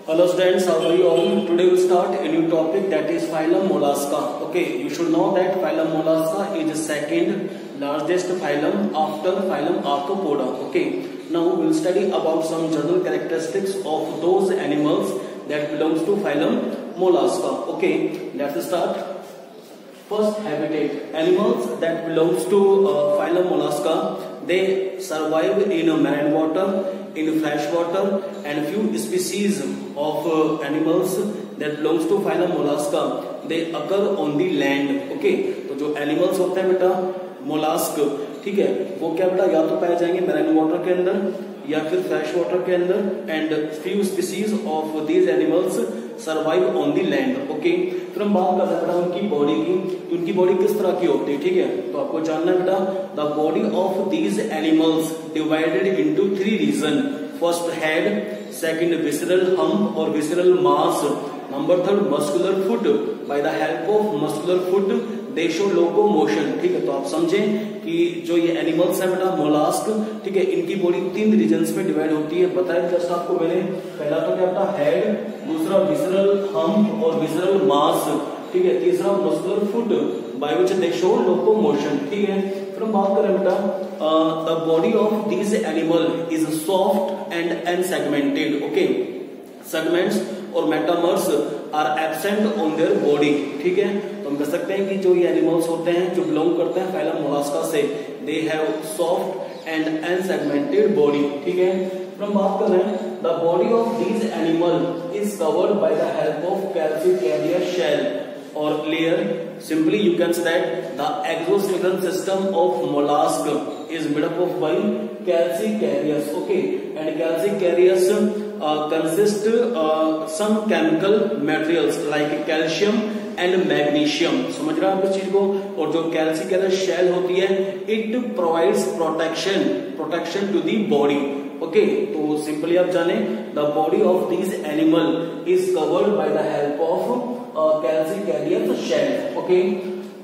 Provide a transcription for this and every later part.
Hello students, how are you all? Today we'll start a new topic, that is phylum Mollusca. Okay, you should know that phylum Mollusca is the second largest phylum after phylum Arthropoda. Okay, now we'll study about some general characteristics of those animals that belongs to phylum Mollusca. Okay, let's start. First, habitat. Animals that belongs to phylum Mollusca, they survive in marine water, in fresh water, and few species of animals that belongs to phylum Mollusca, they occur on the land. Okay, तो जो animals होते हैं बेटा mollusc, ठीक है, वो क्या बेटा या तो पाए जाएंगे मैरीन वाटर के अंदर या फिर फ्रेश वाटर के अंदर, and few species of these animals survive on the land. Okay, फिर हम बात करते हैं बेटा उनकी बॉडी की. उनकी बॉडी किस तरह की होती है, ठीक है, तो आपको जानना है बेटा the body of these animals divided into 3 region. First head, second visceral hump और visceral mass, number third muscular foot. By the help of muscular foot they show locomotion. ठीक है, तो आप समझें कि जो ये एनिमल्स है बेटा मोलास्क, ठीक है, इनकी बॉडी 3 रीजन्स में डिवाइड होती है. बताया जस्ट आपको मैंने, पहला तो क्या बेटा हेड, दूसरा विसरल हम्प और विसरल मास, ठीक है, तीसरा muscular foot by which they show locomotion. ठीक है, फिर हम बात करें बेटा the body of this animal is soft and unsegmented. Okay, segments और metamers are absent on their body. ठीक है, तो हम कह सकते हैं कि जो ये एनिमल्स होते हैं जो बिलोंग करते हैं phylum Mollusca से, they have soft and unsegmented body. ठीक है, फिर हम बात कर रहे हैं the body of this animal is covered by the help of calcareous shell और layer. Simply you can say that the exoskeleton system of mollusk is made up of by calcicarriers. Okay, and calcicarriers consist some chemical materials like calcium and magnesium. समझ रहे हैं आप इस चीज को. और जो calcicarrier shell होती है, it provides protection to the body. Okay, तो सिंपली आप जाने the body of this animal is covered by the help of calcicarrier shell. Okay,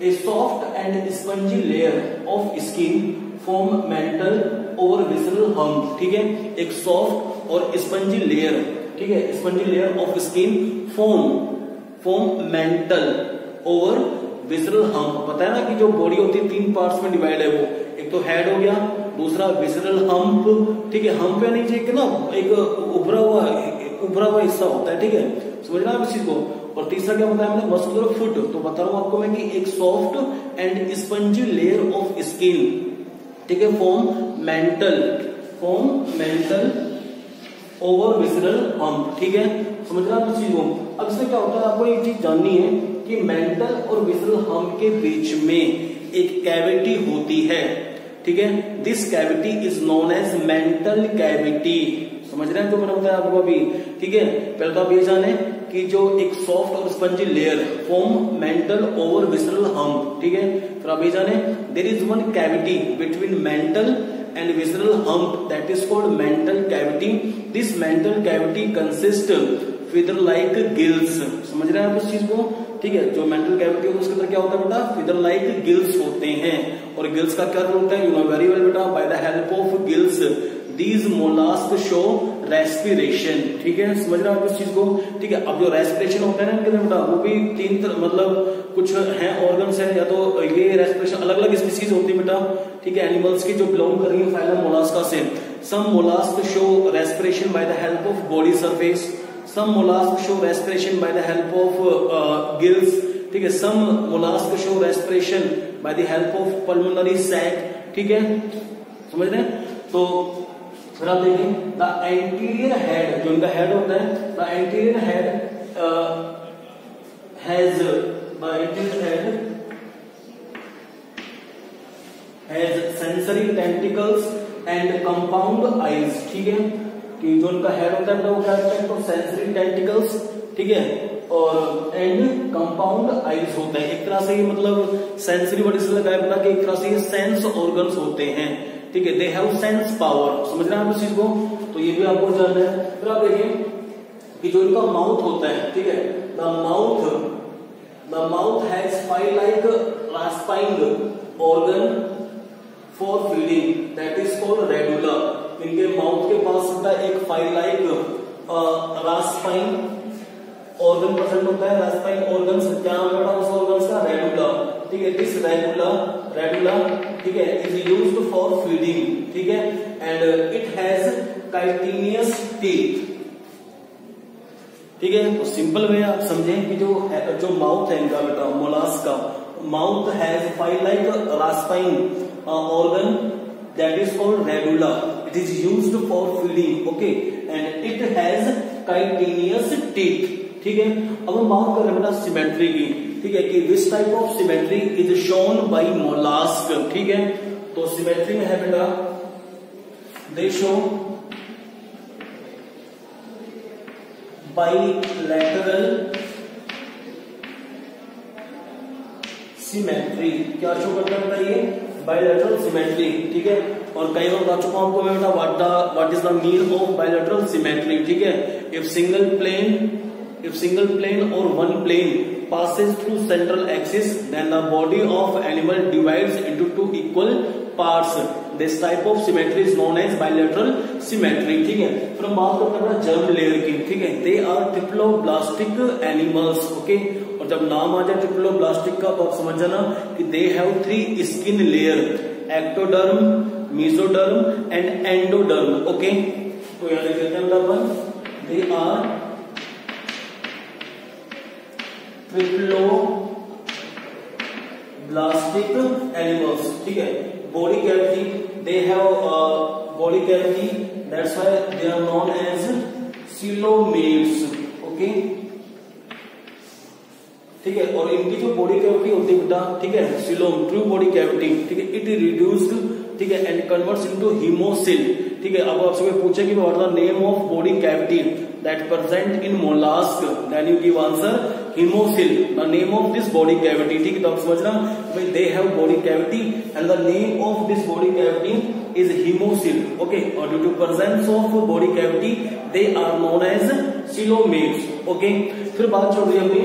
a soft and spongy layer of skin form mantle over visceral hump. ठीक है, एक soft और spongy layer, ठीक है, spongy layer of skin form mantle over visceral hump. पता है ना कि जो बॉडी होती है 3 पार्ट्स में डिवाइड है. वो एक तो हेड हो गया, दूसरा विसरल हम्प, ठीक है, हम्प यानी कि ना एक उभरा हुआ हिस्सा होता है. ठीक है, समझना आप इस चीज को. और तीसरा क्या बताया मैंने, मस्कुलर फुट. तो बता रहा हूं आपको मैं कि एक soft and spongy layer of skin, ठीक है, form mantle over visceral hump. ठीक है, समझ रहे हैं आप इस चीज को. अब इसमें क्या होता है, आपको एक चीज जाननी है कि मेंटल और विसरल हम्प के बीच में एक कैविटी होती है. ठीक है, this cavity is known as mantle cavity. समझ रहे हैं जो मैंने बताया आपको अभी. ठीक है, पहले तो आप ये जाने कि जो एक सॉफ्ट और spongy layer form mantle over visceral hump. ठीक है, फिर आप ये जाने there is one cavity between mantle and visceral hump that is called mantle cavity. This mantle cavity consist feather like gills. समझ रहे हैं आप इस चीज को. ठीक है, जो मेंटल कैविटी होती है उसके अंदर क्या होता है बेटा, फिदर लाइक गिल्स होते हैं. और गिल्स का क्या रोल होता है, यू नो वेरी वेल बेटा. Bye the help of gills these mollusc show respiration. ठीक है, समझ रहे हैं आप इस चीज को. ठीक है, अब जो रेस्पिरेशन होता है ना इनके अंदर बेटा, वो भी 3 मतलब कुछ है ऑर्गन्स है, या तो ये रेस्पिरेशन अलग अलग स्पीसीज होती है बेटा. ठीक है, एनिमल्स की जो बिलोंग कर रही है phylum Mollusca से. Some molluscs show respiration by the help of body surface, some molluscs show respiration by the help of gills. ठीक है, some molluscs show respiration by the help of pulmonary sac. ठीक है, समझ रहे हैं. तो फिर आप देखें द एंटीरियर हेड, जो इनका हेड होता है, the anterior head has sensory tentacles and compound eyes. ठीक है, कि जो इनका हेड होता है वो क्या होता है, तो सेंसरी टेंटिकल्स, ठीक है, और एंड कंपाउंड आईज होते हैं. एक तरह से ये मतलब सेंसरी वर्ड इसलिए लगाया पता कि एक तरह से ये सेंस ऑर्गन्स होते हैं. ठीक है, दे हैव सेंस पावर. समझ रहे हैं आप इस चीज को. तो ये भी आपको जानना है. फिर आप देखिए कि जो इनका माउथ होता है, ठीक है, the mouth has file like rasping organ for feeding that is called radula. इनके माउथ के पास होता है एक file like rasping organ present होता है। रास्पाइन ऑर्गन्स क्या नाम है उस ऑर्गन्स का? रेडुला। ठीक है, दिस रेडुला ठीक है इज यूज्ड फॉर फीडिंग। ठीक है, and it has chitinous teeth. ठीक है, तो सिंपल वे आप समझें कि जो माउथ है इनका बेटा मोलास्क का, mouth has file like rasping organ that is called radula. It is used for feeding. Okay, and it has chitinous teeth. ठीक है, अब हम बात कर रहे हैं बेटा सिमेट्री की। ठीक है, कि this type of symmetry is shown by mollusc. ठीक है, तो सिमेट्री में है बेटा दे शो बाइलैटरल सिमेट्री। क्या शो करता है बेटा? ये बाइलैटरल सिमेट्री। ठीक है, और कई बार बता चुका हूं आपको मैं बेटा what is the mean of bilateral symmetry. ठीक है, if single plane or one plane passes through central axis, then the body of animal divides into two equal parts. This type of symmetry is known as bilateral symmetry. ठीक है, फिर हम बात करते हैं germ layer की। ठीक है, they are triploblastic animals. Okay, और जब नाम आ जाए ट्रिप्लोब्लास्टिक का तो आप समझ जाना कि they have 3 skin layer, ectoderm, mesoderm and endoderm. Okay, तो यहाँ लिख देते हैं अपन they are ट्रिप्लोब्लास्टिक एनिमल्स। ठीक है, body cavity they have body cavity, that's why they are known as coelomates. Okay, ठीक है, और इनकी जो बॉडी कैविटी होती है बेटा, ठीक है, सीलोम ट्रू बॉडी कैविटी। ठीक है, इट रिड्यूस्ड, ठीक है, एंड कन्वर्ट्स इनटू हीमोसिल। ठीक है, अब आपसे कोई पूछे कि what the name of body cavity that present in mollusc, then you give answer haemocoel, the name of this body cavity. ठीक है, तो आप समझना भाई they have body cavity and the name of this body cavity is haemocoel. Okay, और due to presence of body cavity they are known as coelomates. Okay, फिर बात चल रही है अपनी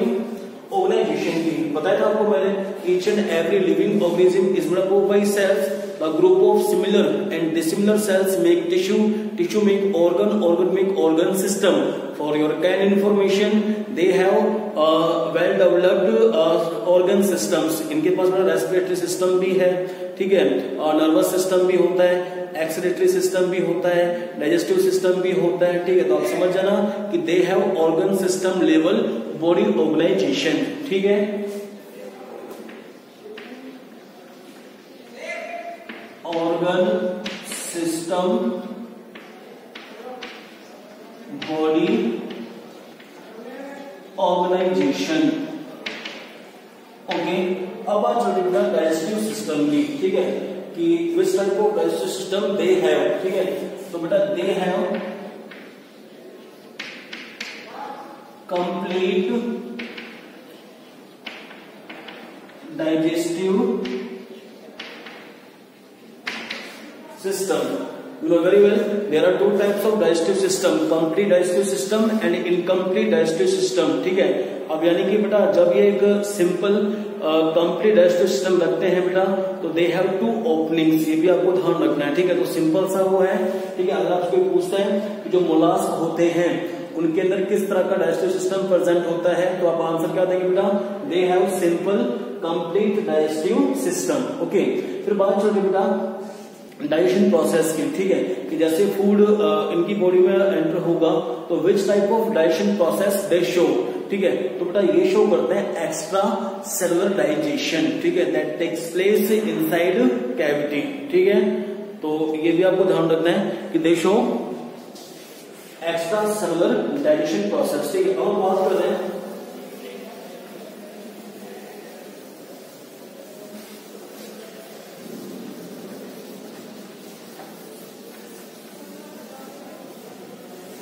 ऑर्गेनाइजेशन की। बताया था आपको मैंने each and every living organism is made up by cells. The group of similar and dissimilar cells make tissue, tissue make organ, organ make organ system. For your can information, they have well developed organ systems. इनके पास बड़ा respiratory system भी है। ठीक है, और nervous system भी होता है, एक्सक्रीटरी सिस्टम भी होता है, डाइजेस्टिव सिस्टम भी होता है। ठीक है, तो आप समझ जाना कि they have organ system level body organisation. ठीक है, organ system body organisation. Okay, अब बात चलती है डाइजेस्टिव सिस्टम की। ठीक है, कि which type of digestive system they have. ठीक है, तो बेटा दे have complete digestive system. You know very well there are 2 types of digestive system, complete digestive system and incomplete digestive system. ठीक है, अब यानी कि बेटा जब ये एक सिंपल कंप्लीट डाइजेस्टिव सिस्टम रखते हैं बेटा तो दे हैव 2 ओपनिंग्स। ये भी आपको ध्यान रखना है। ठीक है, तो सिंपल सा वो है। ठीक है, अगर आपको पूछता है कि जो मोलास्क होते हैं उनके अंदर किस तरह का डाइजेस्टिव सिस्टम प्रेजेंट होता है तो आप आंसर क्या देंगे बेटा? दे have simple complete digestive system. Okay, फिर बात चलती है बेटा डाइजेशन प्रोसेस की। ठीक है, कि जैसे फूड इनकी बॉडी में एंटर होगा तो which type of digestion process they show. ठीक है, तो बेटा ये शो करते हैं एक्स्ट्रा सेलुलर डाइजेशन। ठीक है, that takes place inside cavity. ठीक है, तो ये भी आपको ध्यान रखना है कि दे show extra cellular digestion process. ठीक है, अब हम बात करते हैं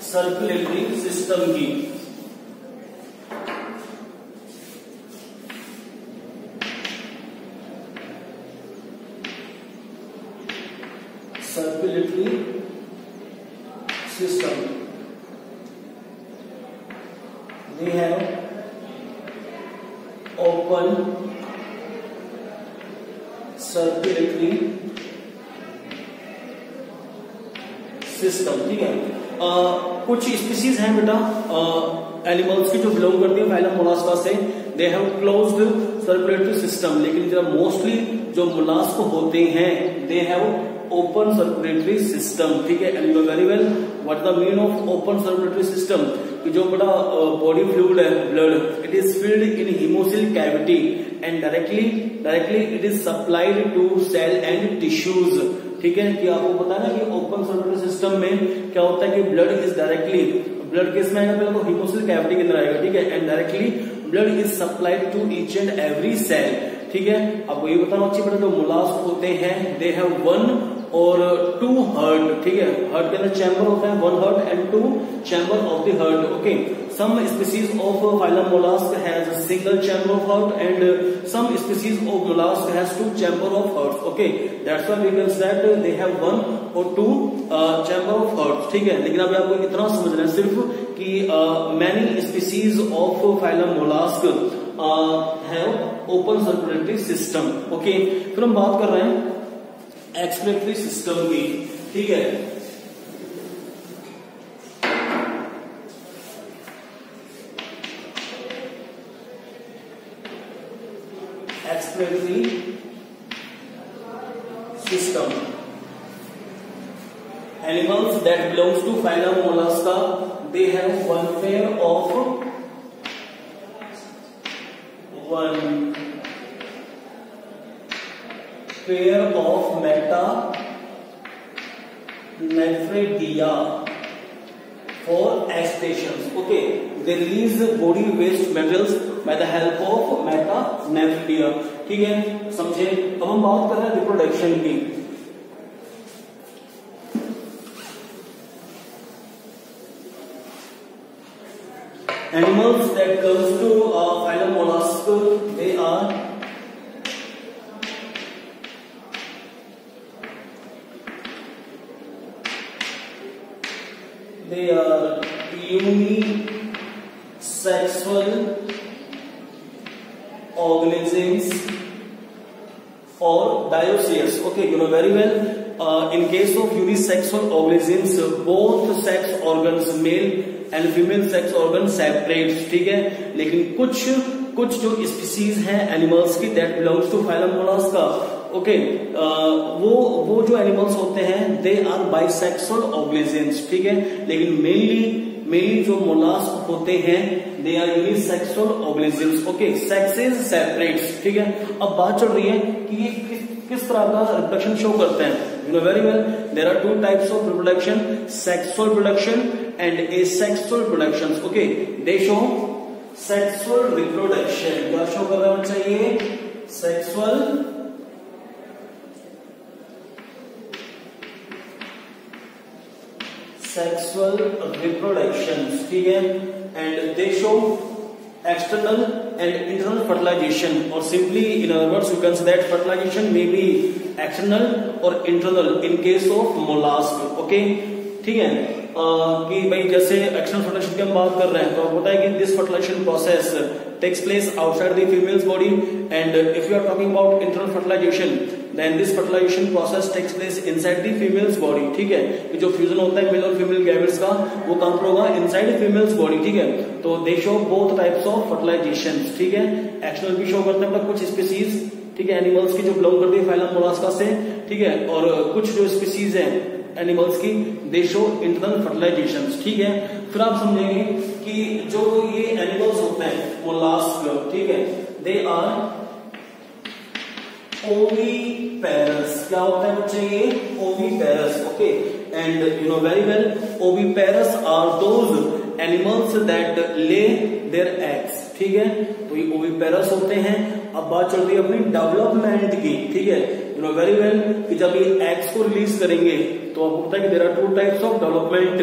सर्कुलेटरी सिस्टम की। Circulatory system they have open circulatory system। ठीक है, कुछ स्पीसीज हैं बेटा एनिमल्स की जो बिलोंग करती है फाइलम मोलास्का से, they have closed circulatory system, लेकिन जो मोस्टली जो मोलास्क होते हैं they have open circulatory system, ठीक है। And you very well what the mean of open circulatory system, कि जो बड़ा बॉडी फ्लूइड है blood, it is filled in haemocoel cavity and directly it is supplied to cell and tissues, ठीक है। कि आपको पता है ना कि ओपन सर्कुलेटरी सिस्टम में क्या होता है कि ब्लड इज डायरेक्टली, ब्लड किस में आएगा, पहले तो हीमोसिल कैविटी के अंदर आएगा, ठीक है। And directly blood is supplied to each and every cell, ठीक है। आपको ये बताना चाहिए बेटा जो मोलास्क होते हैं दे हैव 1 और 2 हार्ट, ठीक है। हार्ट के अंदर चैम्बर होता है, 1 heart and 2 chamber of the heart, okay. Some species of phylum mollusc has a single chamber of heart and some species of mollusk has 2 chamber of hearts, okay. That's why we can say that they have 1 or 2 chamber of hearts, ठीक है। लेकिन अभी आपको इतना समझना है सिर्फ कि many species of phylum mollusc have open circulatory system, okay। फिर हम बात कर रहे हैं एक्सक्रीटरी सिस्टम की, ठीक है। Excretory system, animals that belongs to phylum Mollusca they have one pair of metanephridia for extinctions, okay. They release body waste materials by the help of metanephridia, ठीक है, समझे। अब हम बात कर रहे हैं रिप्रोडक्शन की। Animals that comes to phylum mollusk, they are unisexual organisms or dioecious, okay. You know very well in case of unisexual organisms both sex organs male and female sex organs separate, ठीक है। लेकिन कुछ जो species हैं animals की that belongs to phylum Mollusca, okay, वो जो animals होते हैं दे आर बाइसेक्सुअल ऑर्गेनिजम्स, ठीक है। लेकिन मेनली जो मोलास्क होते हैं they are unisexual organisms, okay. Sex is separate, ठीक है। अब बात चल रही है कि ये किस तरह का रिप्रोडक्शन शो करते हैं। You know very well there are 2 types of reproduction, sexual production and asexual production, okay. They show sexual reproduction, क्या शो कर रहा होना चाहिए, सेक्सुअल रिप्रोडक्शन, ठीक है। And they show external and internal fertilization, or simply in other words you can say that fertilization may be external or internal in case of mollusk, okay, ठीक है। कि भाई जैसे एक्सटर्नल फर्टिलाइजेशन की हम बात कर रहे हैं तो आपको पता है कि this fertilisation process takes place outside the female's body, and if you are talking about internal fertilisation then this fertilisation process takes place inside the female's body, ठीक है। कि जो फ्यूजन होता है मेल और फीमेल गैमेट्स का वो कहां पर होगा, इनसाइड फीमेल्स बॉडी, ठीक है। तो they show both types of fertilisation, ठीक है। एक्सटर्नल भी शो करते हैं कुछ स्पीसीज, ठीक है, एनिमल्स की जो बिलोंग करती है फाइलम मोलास्का से, ठीक है। और कुछ जो स्पीसीज है एनिमल्स की दे शो इंटरनल फर्टिलाइजेशन, ठीक है। फिर आप समझेंगे कि जो ये एनिमल्स होते हैं मोलास्क, ठीक है, दे आर ओविपेरस, क्या होता है बच्चे ये oviparous, okay. And you know very well oviparous are those animals that lay their eggs, ठीक है। तो ये ओविपेरस होते हैं। अब बात चल रही है अपनी डेवलपमेंट की, ठीक है। यू नो वेरी वेल कि जब ये एग्स को रिलीज करेंगे तो आपको पता है कि there are 2 types of development,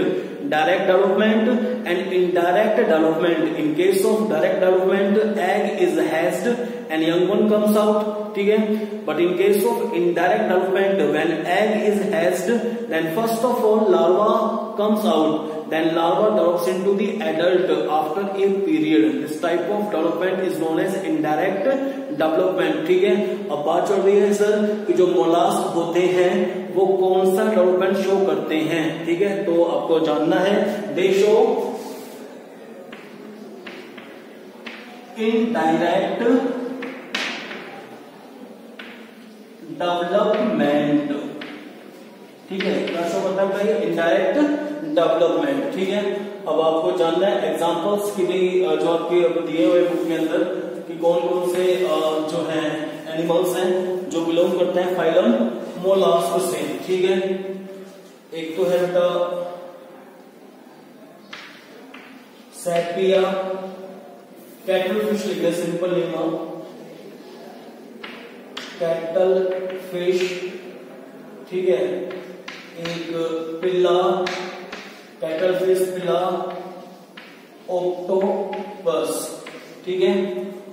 direct development and indirect development. In case of direct development egg is hatched and young one comes out, ठीक है। But in case of indirect development when egg is hatched then first of all larva comes out, then larva develops into the adult after a period. This type of development is known as indirect development. ठीक है, अब बात चल रही है sir कि जो mollusc होते हैं वो कौन सा डेवलपमेंट शो करते हैं. ठीक है, तो आपको जानना है. दे शो इनडायरेक्ट डेवलपमेंट. ठीक है, क्या शो करता है बताइए, इनडायरेक्ट डेवलपमेंट. ठीक है, अब आपको जानना है एग्जांपल्स की भी जो आपके दिए हुए बुक के अंदर कि कौन कौन से जो है एनिमल्स हैं जो बिलोंग करते हैं फाइलम मोलास्क से. ठीक है, एक तो है बेटा सेपिया, कैटल फिश लिखे, सिंपल नेम कैटल फिश. ठीक है, एक पिल्ला, कैटल फिश पिल्ला, ऑक्टोपस. ठीक है,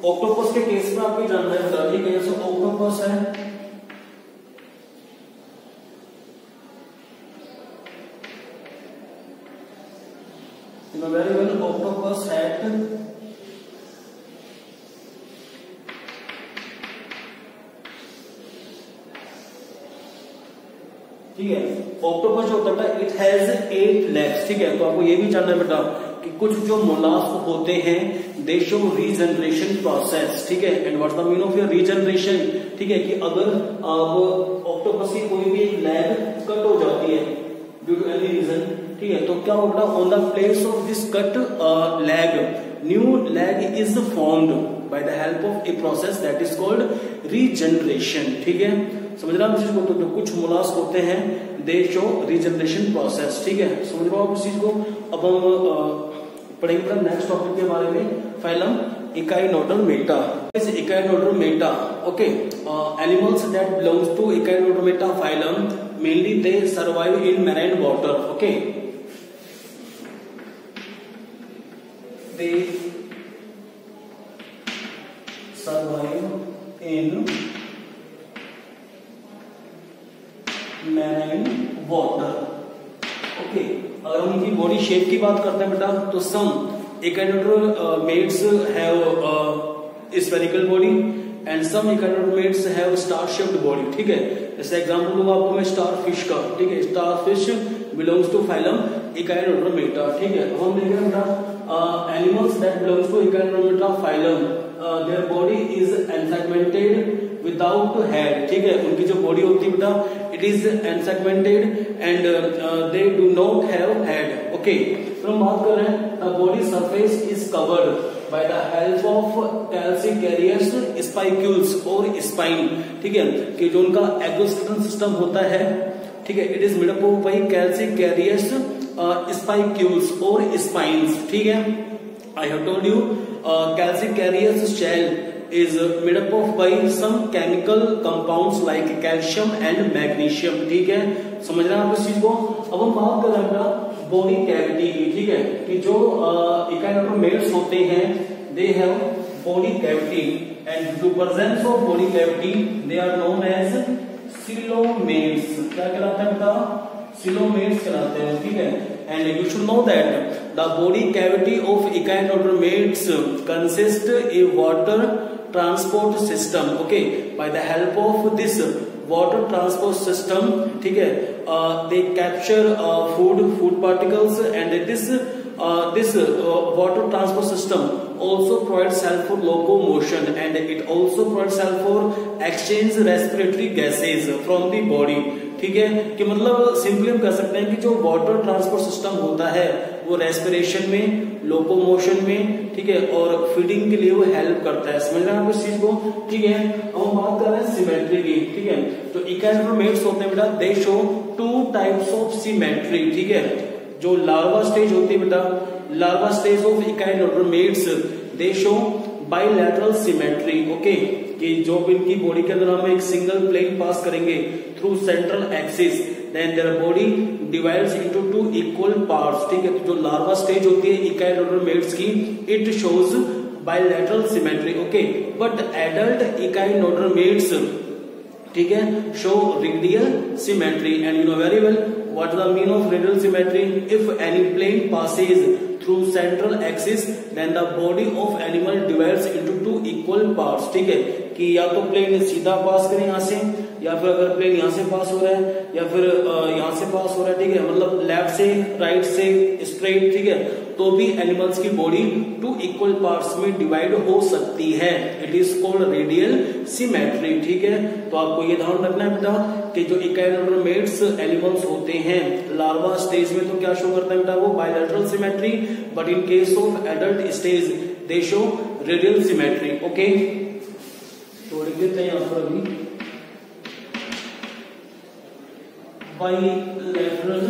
ऑक्टोपस के केस में आपको जानना है बता. ठीक है, जैसे ऑक्टोपस है, वेरी वेल, ऑक्टोपस हैड ठीक है, ऑक्टोपस जो होता है इट हैज 8 legs. ठीक है, तो आपको ये भी जानना है बेटा कि कुछ जो मोलास्क होते हैं दे शो रीजनरेशन प्रोसेस. ठीक है, and what's the meaning of your regeneration. ठीक है, कि अगर आप ऑक्टोपस की कोई भी एक लेग कट हो जाती है ड्यू टू एनी रीजन, ठीक है, तो क्या होगा, on the place of this cut leg new leg is formed by the help of a process that is called regeneration. ठीक है, समझ रहे हैं आप इस चीज को. तो जो कुछ मोलास्क होते हैं दे शो रीजनरेशन प्रोसेस. ठीक है, समझ रहे हो आप इस चीज को. अब हम पढ़ेंगे नेक्स्ट टॉपिक के बारे में, phylum Echinodermata. Echinodermata, okay, animals that belongs to Echinodermata phylum mainly they survive in marine water. Okay, they survive in marine water. Okay, अगर हम उनकी बॉडी शेप की बात करते हैं बेटा तो some echinoderms have spherical body and some echinoderms have star shaped body. ठीक है, जैसे एग्जांपल दूंगा आपको मैं स्टार फिश का. ठीक है, star fish belongs to phylum echinodermata. ठीक है, हम देख रहे हैं बेटा animals that belongs to Echinodermata phylum their body is unsegmented without head. ठीक है, उनकी जो बॉडी होती है बेटा it is unsegmented and they do not have head. Okay, तो हम बात कर रहे हैं the body surface is covered by the help of calcareous spicules और स्पाइन. ठीक है, कि जो उनका एक्सोस्केलेटन सिस्टम होता है, ठीक है, it is made up of by calcareous spicules और स्पाइन्स. ठीक है, I have told you calciferous shell is made up of by some chemical compounds like calcium and magnesium. ठीक है, समझ रहे हैं आप इस चीज को. अब हम बात कर रहे हैं बॉडी कैविटी की. ठीक है, कि जो इकाइनोडर्मेट्स होते हैं they have body cavity and to presence of body cavity they are known as coelomates. क्या कहलाता है बेटा, सिलोमेट्स कहलाते हैं. ठीक है, and you should know that the body cavity of echinodermates consists a water transport system. Okay, by the help of this water transport system, ठीक है, they capture food particles and this water transport system also provides help for locomotion and it also provides help for exchange respiratory gases from the body. ठीक है, कि मतलब simply हम कह सकते हैं कि जो वाटर ट्रांसपोर्ट सिस्टम होता है वो रेस्पिरेशन में, लोकोमोशन में, ठीक है, और फीडिंग के लिए वो हेल्प करता है. समझ रहे हैं आप इस चीज को. ठीक है, अब हम बात कर रहे हैं सिमेट्री की. ठीक है, तो इकाइनोडर्मेट्स होते हैं बेटा they show 2 types of symmetry. ठीक है, जो लार्वा स्टेज होती है बेटा, larva stage of echinoderms they show bilateral symmetry. Okay, कि जो इनकी बॉडी के अंदर हम एक सिंगल प्लेन पास करेंगे through central axis then their body divides into 2 equal parts. ठीक है, तो जो लार्वा स्टेज होती है इकाइनोडर्मेट्स की it shows bilateral symmetry. Okay, but adult echinoderms, ठीक है, show radial symmetry. And you know very well what is the mean of radial symmetry? If any plane passes through central axis then the body of animal divides into two equal parts. ठीक है, कि या तो plane सीधा पास करें यहाँ से, या फिर अगर प्लेन यहाँ से पास हो रहा है या फिर यहाँ से पास हो रहा है, ठीक है, मतलब लेफ्ट से राइट से स्ट्रेट, ठीक है, तो भी एनिमल्स की बॉडी टू इक्वल पार्ट्स में डिवाइड हो सकती है। It is called radial symmetry. ठीक है, तो आपको ये ध्यान रखना है बेटा कि जो इकाइनोडर्मेट्स एनिमल्स होते हैं लार्वा स्टेज में तो क्या शो करता है बेटा? वो bilateral symmetry, but in case of adult stage they show radial symmetry. Okay, तो लिख देते हैं यहां पर अभी bilateral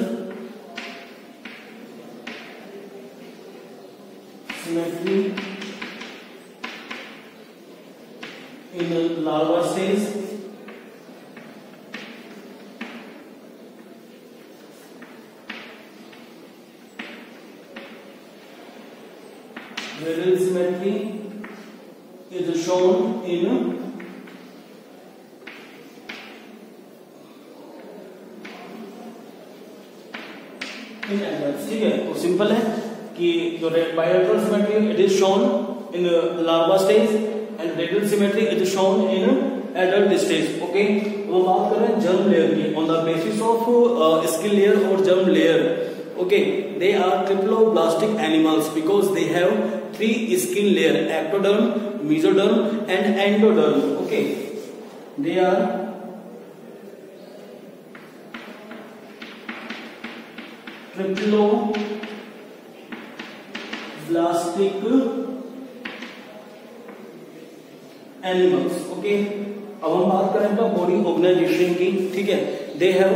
symmetry in larva stage radial symmetry is shown in adults। ठीक है, तो सिंपल है कि जो bilateral symmetry it is shown in larva stage and radial symmetry it is shown in adult stage। Okay, वो बात कर रहे हैं germ layer की। on the basis of skin layer और germ layer, okay, they are triploblastic animals because they have 3 skin layer: ectoderm, mesoderm and endoderm। okay, they are triploblastic animals। okay, अब हम बात करें तो बॉडी ऑर्गेनाइजेशन की। ठीक है, दे have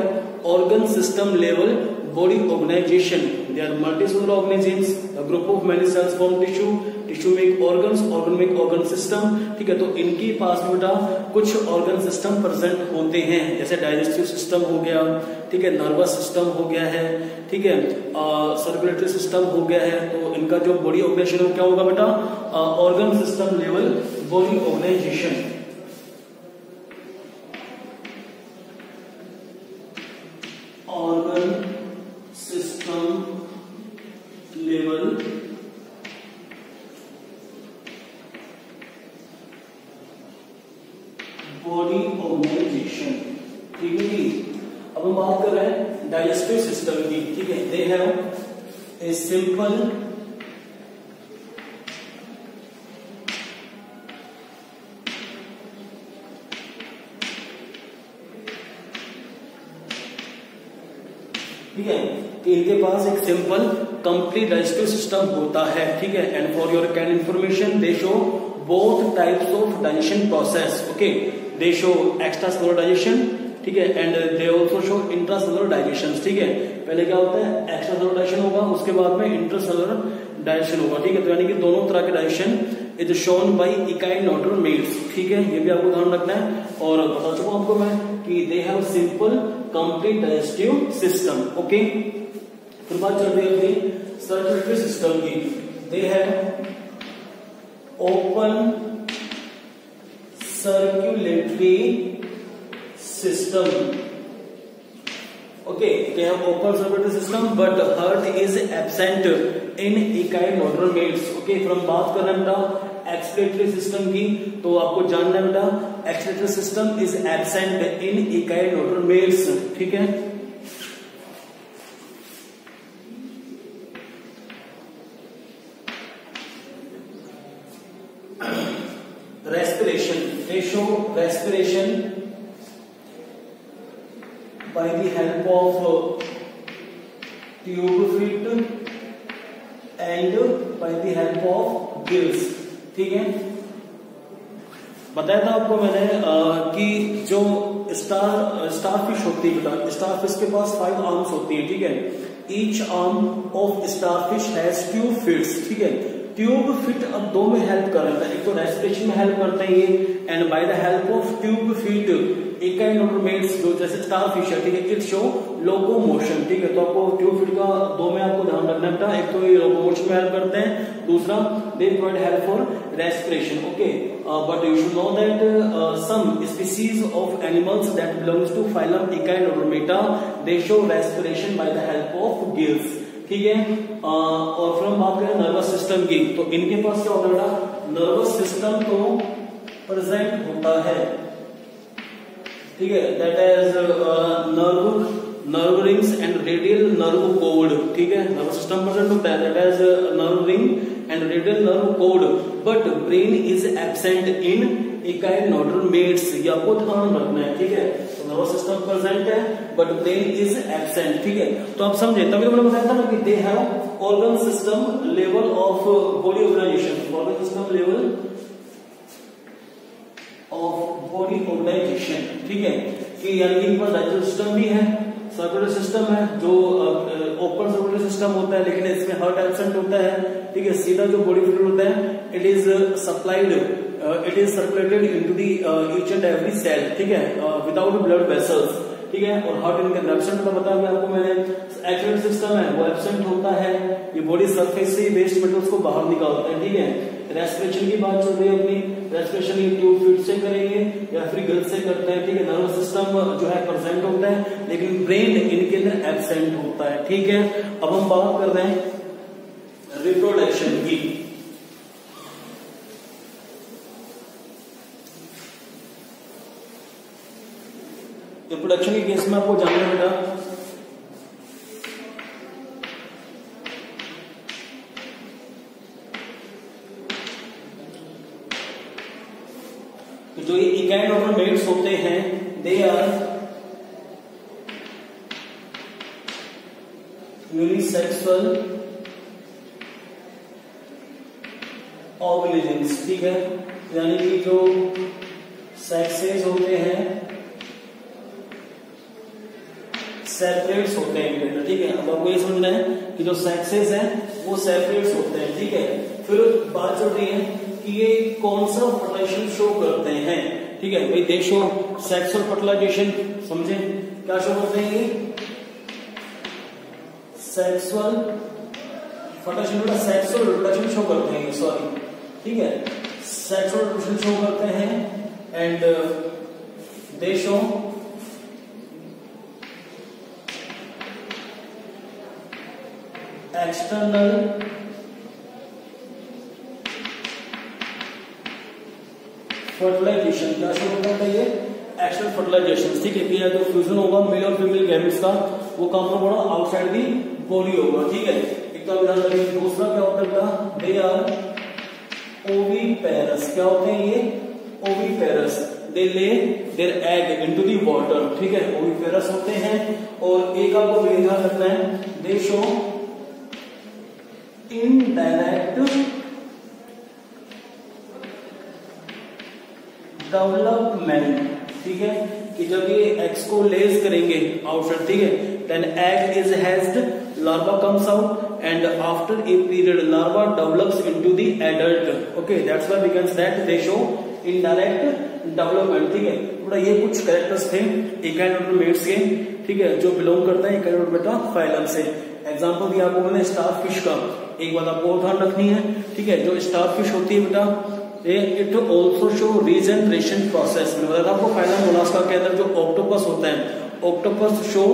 organ system level body organization, they are multicellular organisms, a group of many cells form tissue, tissue make organs, organ make organ system। ठीक है, तो इनकी पास में बेटा कुछ ऑर्गन सिस्टम प्रेजेंट होते हैं, जैसे डाइजेस्टिव सिस्टम हो गया, ठीक है, नर्वस सिस्टम हो गया है, ठीक है, सर्कुलेटरी सिस्टम हो गया है। तो इनका जो बॉडी ऑर्गेनाइजेशन क्या होगा बेटा? Organ system level body organisation. Organ system level body organisation. ठीक है जी, अब हम बात कर रहे हैं डाइजेस्टिव सिस्टम की। ठीक है, दे हैव ए सिंपल ठीक है, कि इनके पास एक सिंपल कंप्लीट डाइजेस्टिव सिस्टम होता है। ठीक है, and for your can information they show both types of digestion process. Okay, they show extra cellular digestion, ठीक है, and they also show intracellular digestion. ठीक है, पहले क्या होता है? एक्स्ट्रा सेलुलर डाइजेशन होगा, उसके बाद में इंट्रासेलुलर डाइजेशन होगा। ठीक है, तो यानी कि दोनों तरह के digestion is shown by echinoderms. ठीक है, ये भी आपको ध्यान रखना है। और बता चुका आपको मैं कि they have simple complete digestive system. Okay, फिर बात चल रही है सर्कुलेटरी सिस्टम की। They have open circulatory system. Okay, they have open circulatory system but heart is absent in echinoderms. Okay, फिर हम बात कर रहे हैं बेटा एक्सक्रीटरी सिस्टम की। तो आपको जानना है बेटा excretory system is absent in echinoderms. ठीक है, respiration, they show respiration by the help of tube feet and by the help of gills। ठीक है, बताया था आपको मैंने कि जो स्टारफिश होती है बेटा, स्टारफिश के पास 5 आर्म्स होती है। ठीक है, each arm of starfish has tube feets. ठीक है, ट्यूब फिट अब 2 में हेल्प कर रहा है, एक तो रेस्पिरेशन में हेल्प करते हैं ये, and by the help of tube feet echinoderms जो जैसे स्टारफिश है, ठीक है, इट शो लोकोमोशन, ठीक है। तो आपको ट्यूब फीट का दो में आपको ध्यान रखना है, एक तो ये लोकोमोशन में हेल्प करते हैं, दूसरा they provide help for respiration, okay. But you should know that some species of animals that belongs to phylum Echinodermata they show respiration by the help of gills, ठीक है। और फिर हम बात करें नर्वस सिस्टम की, तो इनके पास क्या होता है, नर्वस सिस्टम तो प्रेजेंट होता है, ठीक है, that is nerve rings and radial nerve cord, ठीक है। नर्वस सिस्टम प्रेजेंट होता है, that is nerve ring and radial nerve cord, but brain is absent in echinoderms, ये आपको ध्यान रखना है, ठीक है। तो नर्वस सिस्टम प्रेजेंट है बट ब्रेन इज एब्सेंट, ठीक है। तो आप समझे, तभी मैंने बताया था ना कि they have organ system level of body organisation, organ system level of body organisation, ठीक है, कि यानी कि इनका डाइजेस्टिव सिस्टम भी है, सर्कुलर सिस्टम है, जो ओपन सर्कुलर सिस्टम होता है, लेकिन इसमें हार्ट एब्सेंट होता है, ठीक है। सीधा जो बॉडी फ्लूइड होता है, it is supplied, it is circulated into the each and every cell, ठीक है, विदाउट ब्लड वेसल्स, ठीक है। और हार्ट इनके अंदर एब्सेंट होता, बताया आपको मैंने। एक्टिव सिस्टम है वो एब्सेंट होता है, ये बॉडी सरफेस से वेस्ट मेटल्स को बाहर निकालते हैं, ठीक है। रेस्पिरेशन की बात चल रही है अपनी, रेस्पिरेशन ये ट्यूब फीट से करेंगे या फिर गल से करते हैं, ठीक है। नर्वस सिस्टम जो है प्रेजेंट होता है, लेकिन ब्रेन इनके अंदर एब्सेंट होता है, ठीक है। अब हम बात कर रहे हैं रिप्रोडक्शन की। रिप्रोडक्शन के केस में आपको जानना बेटा, जो ये इकाइनोडर्मेट्स होते हैं, दे आर यूनिसेक्सुअल ऑर्गेनिजम्स, ठीक है, यानी कि जो सेक्सेस होते हैं सेपरेट्स होते हैं इनके अंदर, ठीक है। अब आपको ये समझना है कि जो सेक्सेस हैं वो सेपरेट्स होते हैं, ठीक है। फिर बात चल रही है कि ये कौन सा फर्टिलाइजेशन शो करते हैं, ठीक है भाई, दे शो सेक्सुअल फर्टिलाइजेशन, समझे क्या शो करते हैं ये, sexual fertilisation, sexual reproduction show करते हैं, सॉरी, ठीक है, सेक्सुअल रिप्रोडक्शन शो करते हैं and they show external fertilisation, क्या शो होता है ये, एक्सटर्नल फर्टिलाइजेशन, ठीक है। कि जो फ्यूजन होगा मेल और फीमेल गैमेट्स का, वो काम में बड़ा आउटसाइड दी बॉडी होगा, ठीक है। एक तो ध्यान रखिए। दूसरा क्या होता है, दे आर ओविपेरस, क्या होते हैं ये, oviparous, they lay their egg into the water, ठीक है, ओविपेरस होते हैं। और एक आपको ध्यान रखना है, दे शो इनडायरेक्ट डेवलपमेंट, ठीक है, कि जब ये एग्स को लेज करेंगे आउटसाइड, ठीक है, then egg is hatched, larva comes out and after a period larva develops into the adult, okay, that's why we can say that they show indirect development, ठीक है। थोड़ा ये कुछ कैरेक्टर्स थे इकाइनोडर्मेट्स के, ठीक है, जो बिलोंग करता है इकाइनोडर्मेटा फाइलम से। एग्जांपल दिया आपको मैंने स्टारफिश का, एक बात आपको ध्यान रखनी है, ठीक है, जो स्टारफिश होती है बेटा, it also show regeneration process, मैंने बताया आपको फाइलम मोलास्का के अंदर जो ऑक्टोपस होता है, octopus show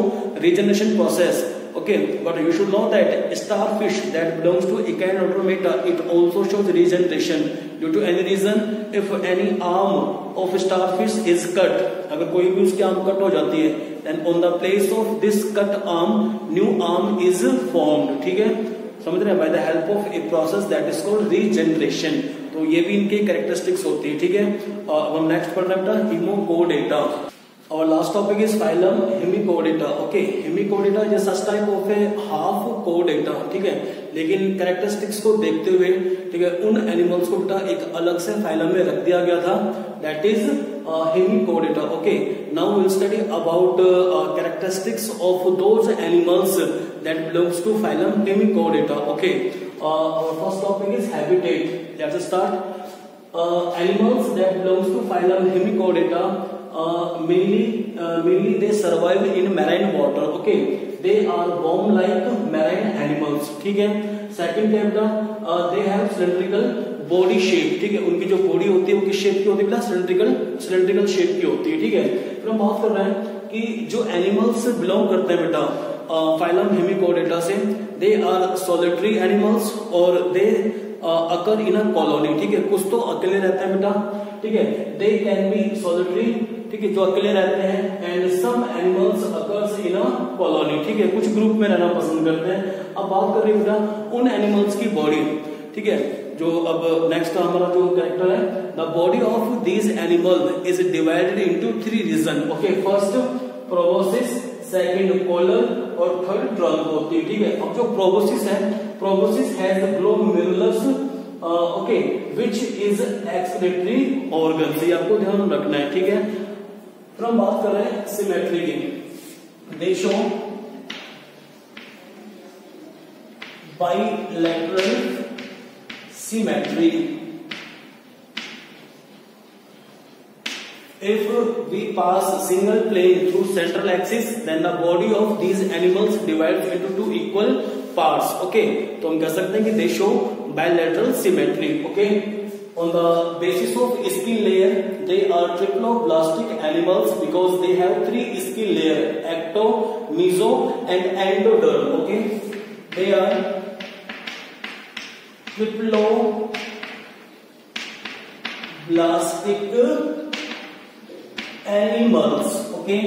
regeneration process, okay, but you should know that starfish that belongs to Echinodermata, it also shows regeneration due to any reason. If any arm of starfish is cut, अगर कोई भी उसकी arm cut हो जाती है, then on the place of this cut arm new arm is formed, ठीक है, समझ रहे हैं, by the help of a process that is called regeneration. तो ये भी इनके कैरेक्टरिस्टिक्स होती है, ठीक है। अब हम नेक्स्ट पढ़ रहे हैं Hemichordata. Our last topic is phylum Hemichordata. Okay, Hemichordata is such type of a half chordata, ठीक है। लेकिन कैरेक्टरिस्टिक्स को देखते हुए, ठीक है, उन एनिमल्स को बेटा एक अलग से फाइलम में रख दिया गया था, that is Hemichordata. Okay, now we will study about characteristics of those animals that belongs to phylum Hemichordata. Okay, our first topic is habitat. Let's start. Animals that belongs to phylum Hemichordata mainly they survive in marine water. Okay, they are worm like marine animals. ठीक है. Second type का they have cylindrical body shape. ठीक है, उनकी जो body होती है वो किस शेप की होती है बेटा? सिलेंड्रिकल शेप की होती है. ठीक है. फिर हम बात कर रहे हैं कि जो एनिमल्स बिलोंग करते हैं बेटा फाइलम हेमिकोडेटा से, दे आर सॉलिटरी एनिमल्स और दे अकर इन अ कॉलोनी. ठीक है, कुछ तो अकेले रहते हैं बेटा. ठीक है, दे कैन बी सॉलिटरी. ठीक है, जो अकेले रहते हैं. And some animals occurs in a colony. ठीक है, कुछ ग्रुप में रहना पसंद करते हैं. अब बात कर रहे हैं बेटा उन एनिमल्स की बॉडी. ठीक है, जो अब नेक्स्ट हमारा जो कैरेक्टर है, the body of these animal is divided into 3 region. Okay, first proboscis, second collar और थर्ड ट्रंक होती है. ठीक है, अब जो प्रोबोसिस है, proboscis has glomerulus okay which is excretory organ. ये आपको ध्यान रखना है. ठीक है, फिर हम बात कर रहे हैं सिमेट्री की. दे show bilateral symmetry. If we pass single plane through central axis, then the body of these animals divides into 2 equal parts. Okay, तो हम कह सकते हैं कि they show bilateral symmetry. Okay, on the basis of skin layer, they are triploblastic animals because they have 3 skin layer: ecto, meso, and endoderm. Okay, they are triploblastic animals. Okay,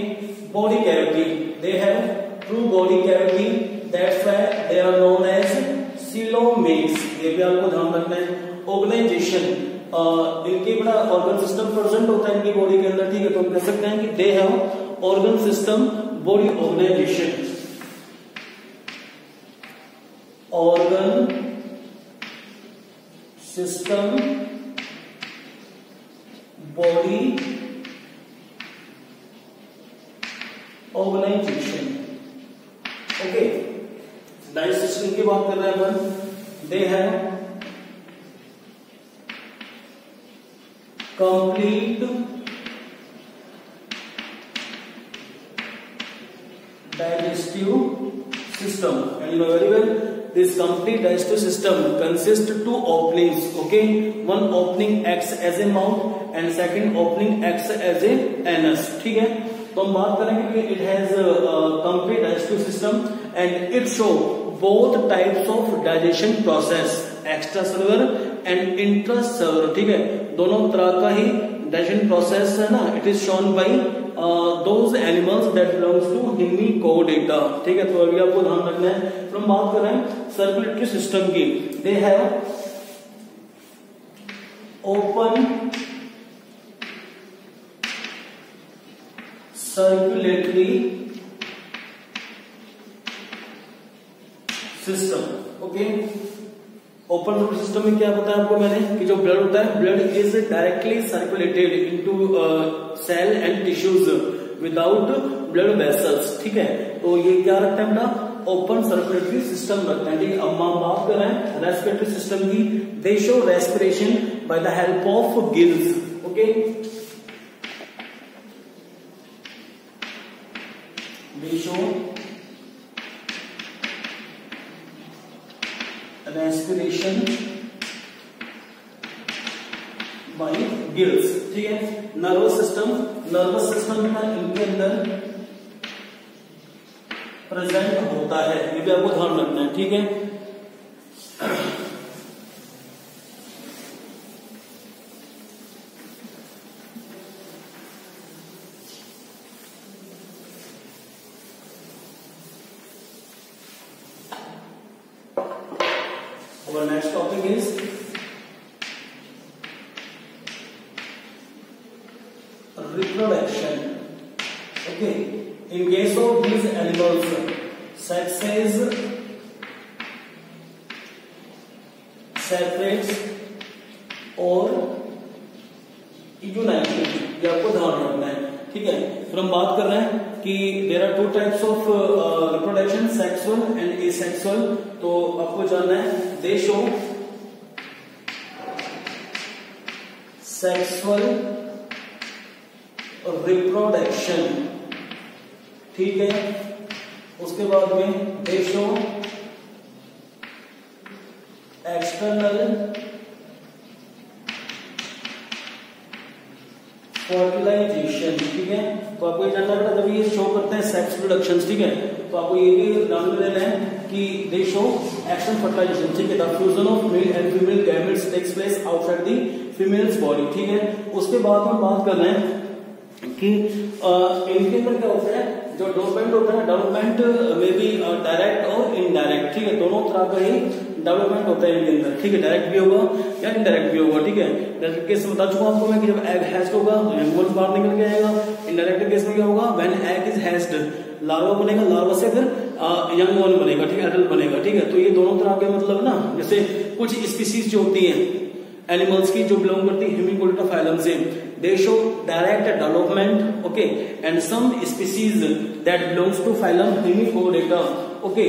body cavity, they have true body cavity, that's why they are known as coelomates. ये भी आपको ध्यान रखना है. Organisation, इनके बड़ा organ system present होता है इनकी बॉडी के अंदर. ठीक है, तो हम कह सकते हैं कि they have organ system body organisation. Organ system body organisation. Okay, digestion की बात कर रहे हैं अपन. They have complete digestive system, and you know very well this complete digestive system consists 2 openings. Okay, one opening acts as a mouth and second opening acts as a anus. ठीक है, तो हम बात करेंगे कि it has a complete digestive system and it show both types of digestion process, extracellular and intracellular. ठीक है, दोनों तरह का ही डाइजेशन प्रोसेस है ना. It is shown by those animals that belongs to Hemichordata. ठीक है, तो अभी आपको ध्यान रखना है. फिर हम बात कर रहे हैं सर्कुलेटरी सिस्टम की. They have open circulatory system. Okay, open circulatory system में क्या बताया आपको मैंने कि जो ब्लड होता है, blood is directly circulated into cell and tissues without blood vessels. ठीक है, तो ये क्या रखता है अपना ओपन सर्कुलेटरी सिस्टम रखता है. ठीक है, अब हम बात कर रहे हैं रेस्पिरेटरी सिस्टम की. दे show respiration by the help of gills. Okay, they show respiration bye gills. ठीक है, नर्वस सिस्टम का इनके अंदर प्रेजेंट होता है. ये भी आपको ध्यान रखना है. ठीक है, our next topic is reproduction. Okay, in case of these animals, sexes separates or united. ये आपको ध्यान रखना है. ठीक है, फिर हम बात कर रहे हैं कि there are 2 types of reproduction, sexual and asexual. तो आपको जानना है दे शो सेक्सुअल रिप्रोडक्शन, ठीक है। उसके बाद में दे शो एक्सटर्नल फर्टिलाइजेशन, ठीक है। तो आपको ये जानना पड़ेगा जब ये शो करते हैं सेक्स प्रोडक्शन, ठीक है, तो आपको ये भी ध्यान में देना है कि दे शो एक्सटर्नल फर्टिलाइजेशन, ठीक है। The fusion of male and female gametes takes place outside the female's body, ठीक है। उसके बाद हम बात कर रहे हैं कि इनके अंदर क्या होता है, जो डेवलपमेंट होता है, डेवलपमेंट में भी डायरेक्ट और इनडायरेक्ट, ठीक है, दोनों तरह का ही डेवलपमेंट होता है इनके अंदर, ठीक है। डायरेक्ट भी होगा या इनडायरेक्ट भी होगा, ठीक है। डायरेक्ट केस में बता चुका हूं आपको मैं कि जब एग हैच्ड होगा तो यंग वंस बाहर निकल के आएगा। इनडायरेक्ट केस में क्या होगा, when egg is hatched, larva बनेगा, लार्वा से फिर यंग वन बनेगा, ठीक है, एडल्ट बनेगा, ठीक है। तो ये दोनों तरह के मतलब ना, जैसे कुछ स्पीसीज जो होती है एनिमल्स की जो बिलोंग करती है हेमिकोडेटा फाइलम से, they show direct development, okay, and some species that belongs to phylum Hemichordata, okay,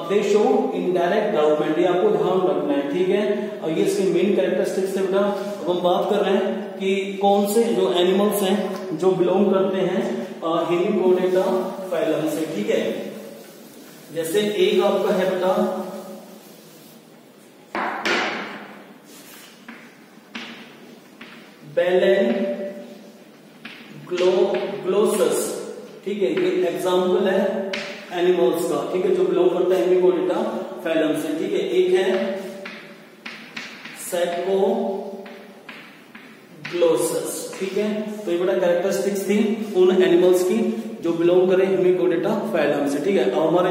they show indirect development, ये आपको ध्यान रखना है, ठीक है। और ये इसके मेन कैरेक्टरिस्टिक्स है बेटा। अब हम बात कर रहे हैं कि कौन से जो एनिमल्स हैं जो बिलोंग करते हैं हेमिकोडेटा फाइलम से, ठीक है। जैसे एक आपका है बेटा बेलेन ग्लोसस, ठीक है, ये एग्जाम्पल है एनिमल्स का, ठीक है, जो बिलोंग करता है हेमिकोडेटा फाइलम से, ठीक है। एक है सैको ग्लोसस, ठीक है। तो ये बड़ा कैरेक्टरिस्टिक्स थी उन एनिमल्स की जो बिलोंग करे हेमिकोडेटा फाइलम से, ठीक है। अब हमारे